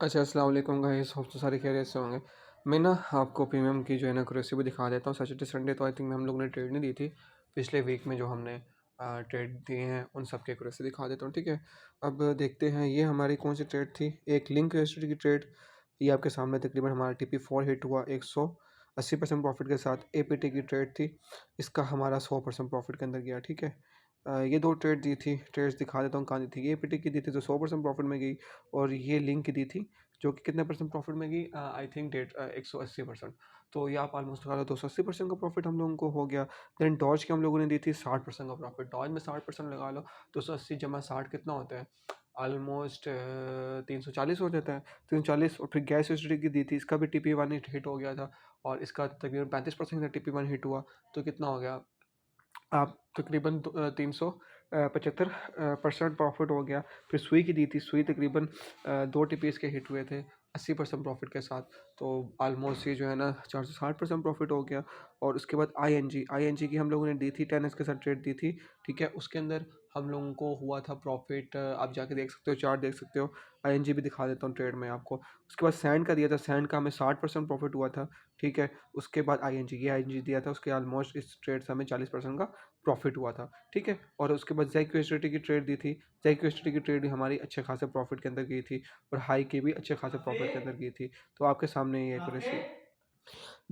अच्छा, अस्सलाम वालेकुम गाइस, होप तो सारे खैरियत से होंगे। मैं ना आपको प्रीमियम की जो है ना एक्यूरेसी भी दिखा देता हूँ। सैटरडे संडे तो आई थिंक हम लोग ने ट्रेड नहीं दी थी। पिछले वीक में जो हमने ट्रेड दिए हैं उन सब की एक्यूरेसी दिखा देता हूँ, ठीक है। अब देखते हैं ये हमारी कौन सी ट्रेड थी। एक लिंक यूएसडी की ट्रेड, ये आपके सामने तकरीबन हमारा TP4 हिट हुआ 180% प्रॉफिट के साथ। APT की ट्रेड थी, इसका हमारा 100% प्रॉफिट के अंदर गया, ठीक है। ये दो ट्रेड दी थी, ट्रेड्स दिखा देता हूँ कहाँ दी थी। ये APT की दी थी तो 100% प्रॉफिट में गई, और ये लिंक की दी थी जो कि कितने परसेंट प्रॉफिट में गई, आई थिंक 180%। तो ये आप ऑलमोस्ट लगा लो 280% का प्रॉफिट हम लोगों को हो गया। देन डॉज की हम लोगों ने दी थी 60% का प्रॉफिट। डॉज में 60% लगा लो, 280 जमा 60 कितना होता है, ऑलमोस्ट 340 हो जाता है। 340। और फिर गैस एसडी की दी थी, इसका भी TP1 हिट हो गया था, और इसका तकरीबन 35% का TP1 हिट हुआ। तो कितना हो गया, आप तकरीबन 375% प्रॉफिट हो गया। फिर सुई की दी थी, सुई तकरीबन 2 TPS के हिट हुए थे 80% प्रॉफिट के साथ। तो आलमोस्ट ये जो है ना 460% प्रॉफिट हो गया। और उसके बाद आई एन जी की हम लोगों ने दी थी 10x के साथ ट्रेड दी थी, ठीक है। उसके अंदर हम लोगों को हुआ था प्रॉफिट, आप जाके देख सकते हो, चार्ट देख सकते हो। आई भी दिखा देता हूँ ट्रेड में आपको। उसके बाद सैंड का दिया था, सैंड का हमें 60% प्रॉफिट हुआ था, ठीक है। उसके बाद आई एन जी दिया था, उसके ऑलमोस्ट इस ट्रेड से हमें 40% का प्रॉफिट हुआ था, ठीक है। और उसके बाद जैक यूएसडी की ट्रेड दी थी। जैक यूएसडी की ट्रेड भी हमारी अच्छे खासे प्रॉफिट के अंदर गई थी, और हाई की भी अच्छे खासे प्रॉफिट के अंदर गई थी। तो आपके सामने ये एक्यूरेसी।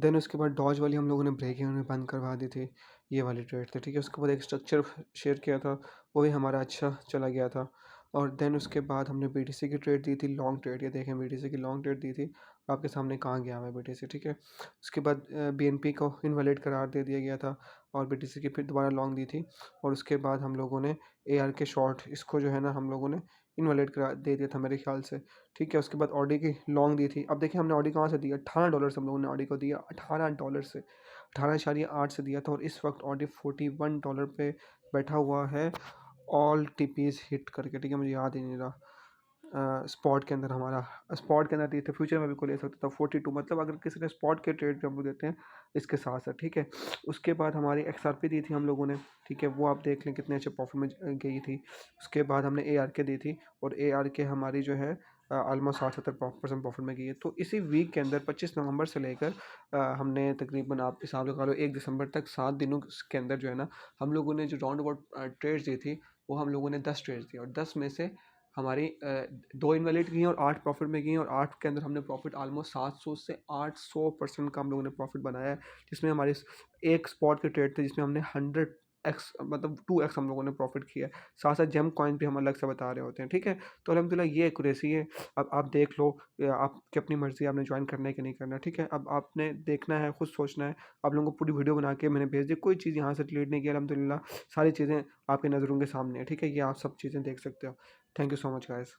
देन उसके बाद डॉज वाली हम लोगों ने ब्रेक इवन में बंद करवा दी थी, ये वाली ट्रेड थी, ठीक है। उसके बाद एक स्ट्रक्चर शेयर किया था, वो भी हमारा अच्छा चला गया था। और देन उसके बाद हमने BTC की ट्रेड दी थी, लॉन्ग ट्रेड। ये देखें, BTC की लॉन्ग ट्रेड दी थी, आपके सामने कहाँ गया हुआ है BTC, ठीक है। उसके बाद BNP को इनवैलिड करार दे दिया गया था, और BTC की फिर दोबारा लॉन्ग दी थी। और उसके बाद हम लोगों ने ARK शॉर्ट, इसको जो है ना हम लोगों ने इनवैलिड करा दे दिया था मेरे ख्याल से, ठीक है। उसके बाद ऑडी की लॉन्ग दी थी। अब देखिए हमने ऑडी कहाँ से दिया, $18 से हम लोगों ने ऑडी को दिया, $18 से, 18.8 से दिया था। और इस वक्त ऑडी $41 पे बैठा हुआ है, ऑल TPs हिट करके, ठीक है। मुझे याद ही नहीं रहा। स्पॉट के अंदर हमारा, स्पॉट के अंदर दिए थे, फ्यूचर में भी को ले सकता था 42, मतलब अगर किसी ने स्पॉट के ट्रेड हम लोग देते हैं इसके साथ साथ, ठीक है। उसके बाद हमारी XRP दी थी हम लोगों ने, ठीक है, वो आप देख लें कितने अच्छे प्रॉफिट में गई थी। उसके बाद हमने ARK दी थी, और ARK हमारी जो है ऑलमोस्ट 60-70% प्रॉफिट में गई है। तो इसी वीक के अंदर 25 नवंबर से लेकर हमने तकरीबन, आप हिसाब लगा लो, 1 दिसंबर तक 7 दिनों के अंदर जो है ना हम लोगों ने जो राउंड अबाउट ट्रेड्स दी थी, वो हम लोगों ने 10 ट्रेड्स दी, और 10 में से हमारी 2 इनवैलिड गई और 8 प्रॉफिट में गई। और 8 के अंदर हमने प्रॉफिट ऑलमोस्ट 700 से 800% का हम लोगों ने प्रॉफिट बनाया है। जिसमें हमारी एक स्पॉट की ट्रेड थी जिसमें हमने 100x, मतलब 2x हम लोगों ने प्रॉफिट किया है। साथ साथ जेम कॉइन भी हम अलग से बता रहे होते हैं, ठीक है। तो अल्हम्दुलिल्लाह ये एक्यूरेसी है। अब आप देख लो, आपकी अपनी मर्ज़ी, आपने ज्वाइन करना है कि नहीं करना, ठीक है। अब आपने देखना है, खुद सोचना है। आप लोगों को पूरी वीडियो बना के मैंने भेज दी, कोई चीज़ यहाँ से डिलीट नहीं किया, अल्हम्दुलिल्लाह सारी चीज़ें आपकी नज़रों के सामने है, ठीक है। ये आप सब चीज़ें देख सकते हो। Thank you so much guys.